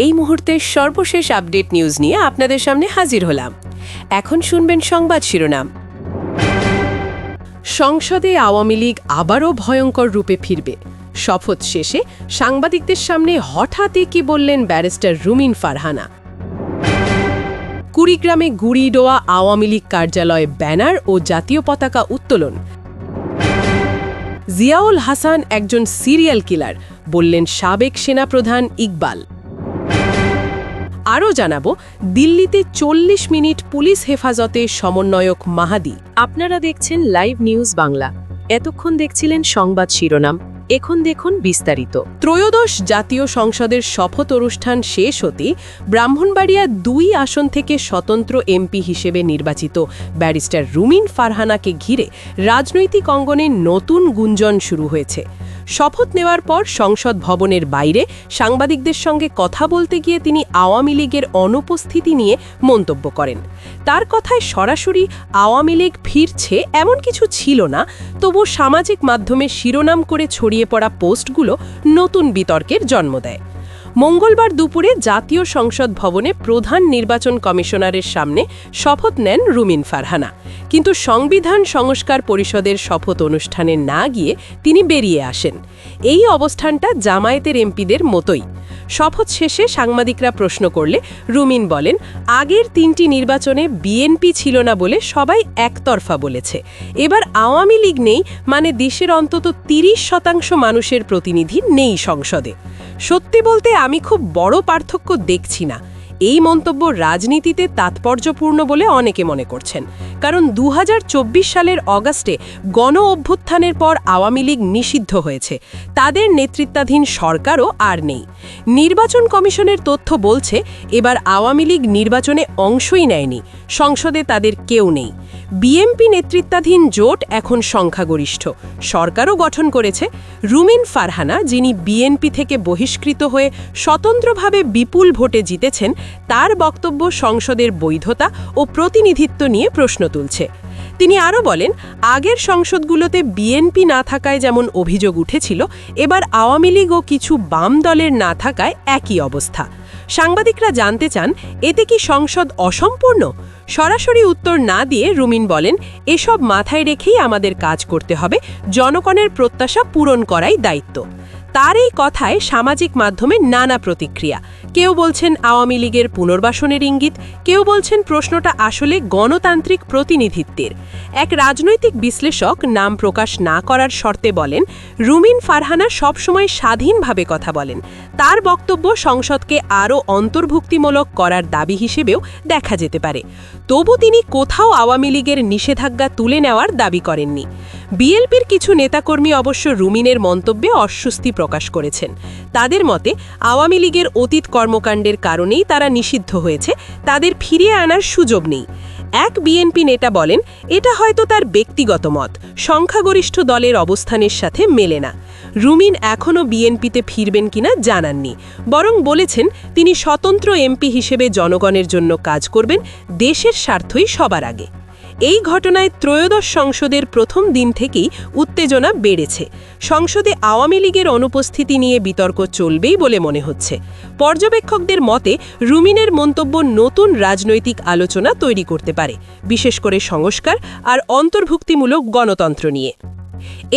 এই মুহূর্তের সর্বশেষ আপডেট নিউজ নিয়ে আপনাদের সামনে হাজির হলাম। এখন শুনবেন সংবাদ শিরোনাম। সংসদে আওয়ামী লীগ আবারও ভয়ঙ্কর রূপে ফিরবে। শপথ শেষে সাংবাদিকদের সামনে হঠাৎই কি বললেন ব্যারিস্টার রুমিন ফারহানা। কুড়িগ্রামে গুড়িডোয়া আওয়ামী লীগ কার্যালয়ে ব্যানার ও জাতীয় পতাকা উত্তোলন। জিয়াউল হাসান একজন সিরিয়াল কিলার, বললেন সাবেক সেনাপ্রধান ইকবাল। আরও জানাবো, দিল্লিতে 40 মিনিট পুলিশ হেফাজতে সমন্বয়ক মাহাদি। আপনারা দেখছেন লাইভ নিউজ বাংলা। এতক্ষণ দেখছিলেন সংবাদ শিরোনাম, এখন দেখুন বিস্তারিত। ত্রয়োদশ জাতীয় সংসদের শপথ অনুষ্ঠান শেষ হতে ব্রাহ্মণবাড়িয়া 2 আসন থেকে স্বতন্ত্র এমপি হিসেবে নির্বাচিত ব্যারিস্টার রুমিন ফারহানাকে ঘিরে রাজনৈতিক অঙ্গনে নতুন গুঞ্জন শুরু হয়েছে। শপথ নেওয়ার পর সংসদ ভবনের বাইরে সাংবাদিকদের সঙ্গে কথা বলতে গিয়ে তিনি আওয়ামী লীগের অনুপস্থিতি নিয়ে মন্তব্য করেন। তার কথায় সরাসরি আওয়ামী লীগ ফিরছে এমন কিছু ছিল না, তবু সামাজিক মাধ্যমে শিরোনাম করে ছড়িয়ে পড়া পোস্টগুলো নতুন বিতর্কের জন্ম দেয়। মঙ্গলবার দুপুরে জাতীয় সংসদ ভবনে প্রধান নির্বাচন কমিশনারের সামনে শপথ নেন রুমিন ফারহানা, কিন্তু সংবিধান সংস্কার পরিষদের শপথ অনুষ্ঠানে না গিয়ে তিনি বেরিয়ে আসেন। এই অবস্থানটা জামায়াতের এমপিদের মতোই। শপথ শেষে সাংবাদিকরা প্রশ্ন করলে রুমিন বলেন, আগের 3টি নির্বাচনে বিএনপি ছিল না বলে সবাই একতরফা বলেছে, এবার আওয়ামী লীগ নেই মানে দেশের অন্তত 30% মানুষের প্রতিনিধি নেই সংসদে। সত্যি বলতে আমি খুব বড় পার্থক্য দেখছি না। এই মন্তব্য রাজনীতিতে তাৎপর্যপূর্ণ বলে অনেকে মনে করছেন, কারণ 2024 সালের অগাস্টে গণ অভ্যুত্থানের পর আওয়ামী লীগ নিষিদ্ধ হয়েছে, তাদের নেতৃত্বাধীন সরকারও আর নেই। নির্বাচন কমিশনের তথ্য বলছে এবার আওয়ামী লীগ নির্বাচনে অংশই নেয়নি, সংসদে তাদের কেউ নেই। বিএনপি নেতৃত্বাধীন জোট এখন সংখ্যাগরিষ্ঠ, সরকারও গঠন করেছে। রুমিন ফারহানা, যিনি বিএনপি থেকে বহিষ্কৃত হয়ে স্বতন্ত্রভাবে বিপুল ভোটে জিতেছেন, তার বক্তব্য সংসদের বৈধতা ও প্রতিনিধিত্ব নিয়ে প্রশ্ন তুলছে। তিনি আরও বলেন, আগের সংসদগুলোতে বিএনপি না থাকায় যেমন অভিযোগ উঠেছিল, এবার আওয়ামী লীগ ও কিছু বাম দলের না থাকায় একই অবস্থা। সাংবাদিকরা জানতে চান, এতে কি সংসদ অসম্পূর্ণ? সরাসরি উত্তর না দিয়ে রুমিন বলেন, এসব মাথায় রেখেই আমাদের কাজ করতে হবে, জনগণের প্রত্যাশা পূরণ করাই দায়িত্ব। তার এই কথায় সামাজিক মাধ্যমে নানা প্রতিক্রিয়া। কেউ বলছেন আওয়ামী লীগের পুনর্বাসনের ইঙ্গিত, কেউ বলছেন প্রশ্নটা আসলে গণতান্ত্রিক প্রতিনিধিত্বের। এক রাজনৈতিক বিশ্লেষক নাম প্রকাশ না করার শর্তে বলেন, রুমিন ফারহানা সবসময় স্বাধীনভাবে কথা বলেন, তার বক্তব্য সংসদকে আরও অন্তর্ভুক্তিমূলক করার দাবি হিসেবেও দেখা যেতে পারে। তবু তিনি কোথাও আওয়ামী লীগের নিষেধাজ্ঞা তুলে নেওয়ার দাবি করেননি। বিএনপির কিছু নেতাকর্মী অবশ্য রুমিনের মন্তব্যে অস্বস্তি প্রকাশ করেছেন। তাদের মতে, আওয়ামী লীগের অতীত কর্মকাণ্ডের কারণেই তারা নিষিদ্ধ হয়েছে, তাদের ফিরিয়ে আনার সুযোগ নেই। এক বিএনপি নেতা বলেন, এটা হয়তো তার ব্যক্তিগত মত, সংখ্যাগরিষ্ঠ দলের অবস্থানের সাথে মেলে না। রুমিন এখনও বিএনপিতে ফিরবেন কিনা জানাননি, বরং বলেছেন তিনি স্বতন্ত্র এমপি হিসেবে জনগণের জন্য কাজ করবেন, দেশের স্বার্থই সবার আগে। এই ঘটনায় ত্রয়োদশ সংসদের প্রথম দিন থেকেই উত্তেজনা বেড়েছে। সংসদে আওয়ামী লীগের অনুপস্থিতি নিয়ে বিতর্ক চলবেই বলে মনে হচ্ছে। পর্যবেক্ষকদের মতে, রুমিনের মন্তব্য নতুন রাজনৈতিক আলোচনা তৈরি করতে পারে, বিশেষ করে সংস্কার আর অন্তর্ভুক্তিমূলক গণতন্ত্র নিয়ে।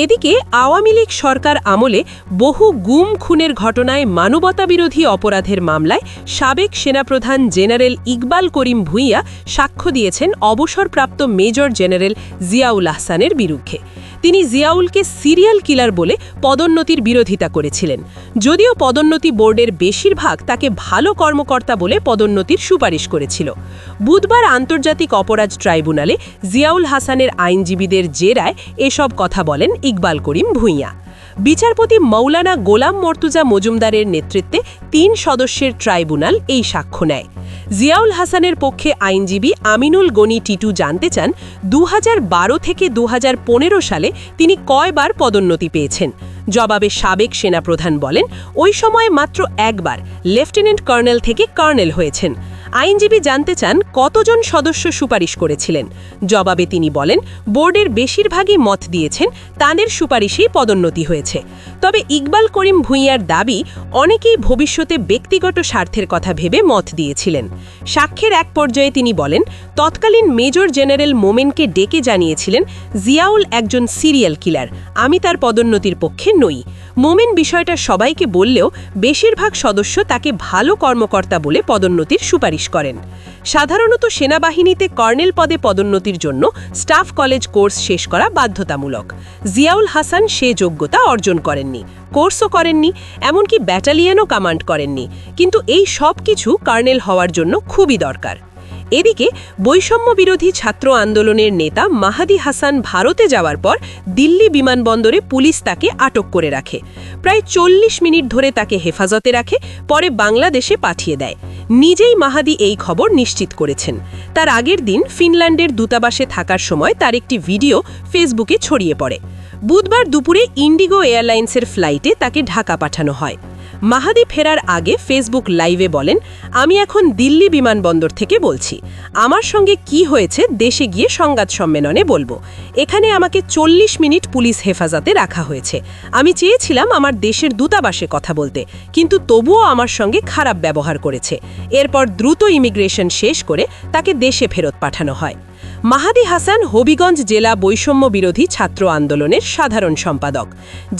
এদিকে আওয়ামী লীগ সরকার আমলে বহু গুম খুনের ঘটনায় মানবতাবিরোধী অপরাধের মামলায় সাবেক সেনাপ্রধান জেনারেল ইকবাল করিম ভূঁইয়া সাক্ষ্য দিয়েছেন অবসরপ্রাপ্ত মেজর জেনারেল জিয়াউল হাসানের বিরুদ্ধে। তিনি জিয়াউলকে সিরিয়াল কিলার বলে পদোন্নতির বিরোধিতা করেছিলেন, যদিও পদোন্নতি বোর্ডের বেশিরভাগ তাকে ভালো কর্মকর্তা বলে পদোন্নতির সুপারিশ করেছিল। বুধবার আন্তর্জাতিক অপরাধ ট্রাইব্যুনালে জিয়াউল হাসানের আইনজীবীদের জেরায় এসব কথা বলেন ইকবাল করিম ভূঁইয়া। বিচারপতি মৌলানা গোলাম মর্তুজা মজুমদারের নেতৃত্বে 3 সদস্যের ট্রাইব্যুনাল এই সাক্ষ্য নেয়। জিয়াউল হাসানের পক্ষে আইনজীবী আমিনুল গনি টিটু জানতে চান, 2012 থেকে 2015 সালে তিনি কয়বার পদোন্নতি পেয়েছেন। জবাবে সাবেক সেনাপ্রধান বলেন, ওই সময় মাত্র একবার লেফটেন্যান্ট কর্নেল থেকে কর্নেল হয়েছেন। আইনজীবী জানতে চান কতজন সদস্য সুপারিশ করেছিলেন। জবাবে তিনি বলেন, বোর্ডের বেশিরভাগই মত দিয়েছেন, তাদের সুপারিশেই পদোন্নতি হয়েছে। তবে ইকবাল করিম ভূঁইয়ার দাবি, অনেকেই ভবিষ্যতে ব্যক্তিগত স্বার্থের কথা ভেবে মত দিয়েছিলেন। সাক্ষ্যের এক পর্যায়ে তিনি বলেন, তৎকালীন মেজর জেনারেল মোমেনকে ডেকে জানিয়েছিলেন, জিয়াউল একজন সিরিয়াল কিলার, আমি তার পদোন্নতির পক্ষে নই। মোমেন বিষয়টা সবাইকে বললেও বেশিরভাগ সদস্য তাকে ভালো কর্মকর্তা বলে পদোন্নতির সুপারিশ করেন। সাধারণত সেনাবাহিনীতে কর্নেল পদে পদোন্নতির জন্য স্টাফ কলেজ কোর্স শেষ করা বাধ্যতামূলক। জিয়াউল হাসান সে যোগ্যতা অর্জন করেননি, কোর্সও করেননি, এমনকি ব্যাটালিয়নও কমান্ড করেননি, কিন্তু এই সব কিছু কর্নেল হওয়ার জন্য খুবই দরকার। এদিকে বৈষম্য বিরোধী ছাত্র আন্দোলনের নেতা মাহাদি হাসান ভারতে যাওয়ার পর দিল্লি বিমানবন্দরে পুলিশ তাকে আটক করে রাখে। প্রায় ৪০ মিনিট ধরে তাকে হেফাজতে রাখে, পরে বাংলাদেশে পাঠিয়ে দেয়। নিজেই মাহাদি এই খবর নিশ্চিত করেছেন। তার আগের দিন ফিনল্যান্ডের দূতাবাসে থাকার সময় তার একটি ভিডিও ফেসবুকে ছড়িয়ে পড়ে। বুধবার দুপুরে ইন্ডিগো এয়ারলাইন্সের ফ্লাইটে তাকে ঢাকা পাঠানো হয়। মাহাদি ফেরার আগে ফেসবুক লাইভে বলেন, আমি এখন দিল্লি বিমানবন্দর থেকে বলছি, আমার সঙ্গে কি হয়েছে দেশে গিয়ে সংবাদ সম্মেলনে বলবো। এখানে আমাকে ৪০ মিনিট পুলিশ হেফাজতে রাখা হয়েছে। আমি চেয়েছিলাম আমার দেশের দূতাবাসে কথা বলতে, কিন্তু তবুও আমার সঙ্গে খারাপ ব্যবহার করেছে। এরপর দ্রুত ইমিগ্রেশন শেষ করে তাকে দেশে ফেরত পাঠানো হয়। মাহাদি হাসান হবিগঞ্জ জেলা বৈষম্য বিরোধী ছাত্র আন্দোলনের সাধারণ সম্পাদক।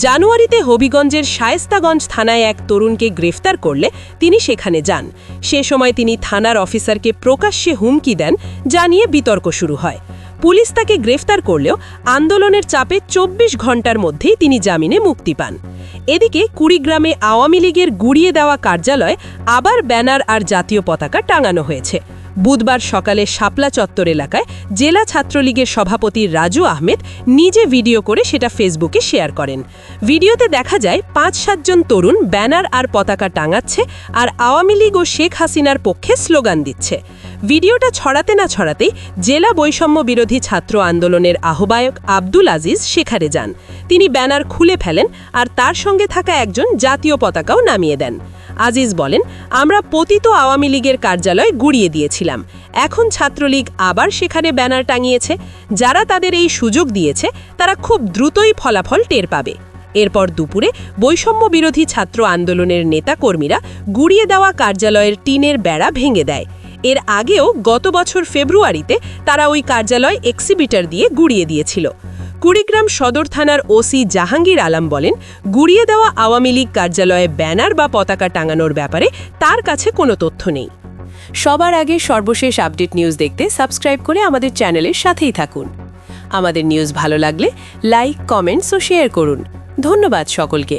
জানুয়ারিতে হবিগঞ্জের শায়েস্তাগঞ্জ থানায় এক তরুণকে গ্রেফতার করলে তিনি সেখানে যান। সে সময় তিনি থানার অফিসারকে প্রকাশ্যে হুমকি দেন, যা নিয়ে বিতর্ক শুরু হয়। পুলিশ তাকে গ্রেফতার করলেও আন্দোলনের চাপে ২৪ ঘণ্টার মধ্যেই তিনি জামিনে মুক্তি পান। এদিকে কুড়িগ্রামে আওয়ামী লীগের গুড়িয়ে দেওয়া কার্যালয়ে আবার ব্যানার আর জাতীয় পতাকা টাঙানো হয়েছে। বুধবার সকালে শাপলা চত্বর এলাকায় জেলা ছাত্রলীগের সভাপতি রাজু আহমেদ নিজে ভিডিও করে সেটা ফেসবুকে শেয়ার করেন। ভিডিওতে দেখা যায় ৫-৭ জন তরুণ ব্যানার আর পতাকা টাঙাচ্ছে আর আওয়ামী লীগ ও শেখ হাসিনার পক্ষে স্লোগান দিচ্ছে। ভিডিওটা ছড়াতে না ছড়াতেই জেলা বৈষম্য বিরোধী ছাত্র আন্দোলনের আহ্বায়ক আব্দুল আজিজ সেখানে যান। তিনি ব্যানার খুলে ফেলেন আর তার সঙ্গে থাকা একজন জাতীয় পতাকাও নামিয়ে দেন। আজিজ বলেন, আমরা পতিত আওয়ামী লীগের কার্যালয় গুড়িয়ে দিয়েছিলাম, এখন ছাত্রলীগ আবার সেখানে ব্যানার টাঙিয়েছে। যারা তাদের এই সুযোগ দিয়েছে তারা খুব দ্রুতই ফলাফল টের পাবে। এরপর দুপুরে বৈষম্য বিরোধী ছাত্র আন্দোলনের নেতাকর্মীরা গুড়িয়ে দেওয়া কার্যালয়ের টিনের বেড়া ভেঙে দেয়। এর আগেও গত বছর ফেব্রুয়ারিতে তারা ওই কার্যালয় এক্সিবিটার দিয়ে গুড়িয়ে দিয়েছিল। কুড়িগ্রাম সদর থানার ওসি জাহাঙ্গীর আলম বলেন, গুড়িয়ে দেওয়া আওয়ামী লীগ কার্যালয়ে ব্যানার বা পতাকা টাঙানোর ব্যাপারে তার কাছে কোনো তথ্য নেই। সবার আগে সর্বশেষ আপডেট নিউজ দেখতে সাবস্ক্রাইব করে আমাদের চ্যানেলের সাথেই থাকুন। আমাদের নিউজ ভালো লাগলে লাইক, কমেন্টস ও শেয়ার করুন। ধন্যবাদ সকলকে।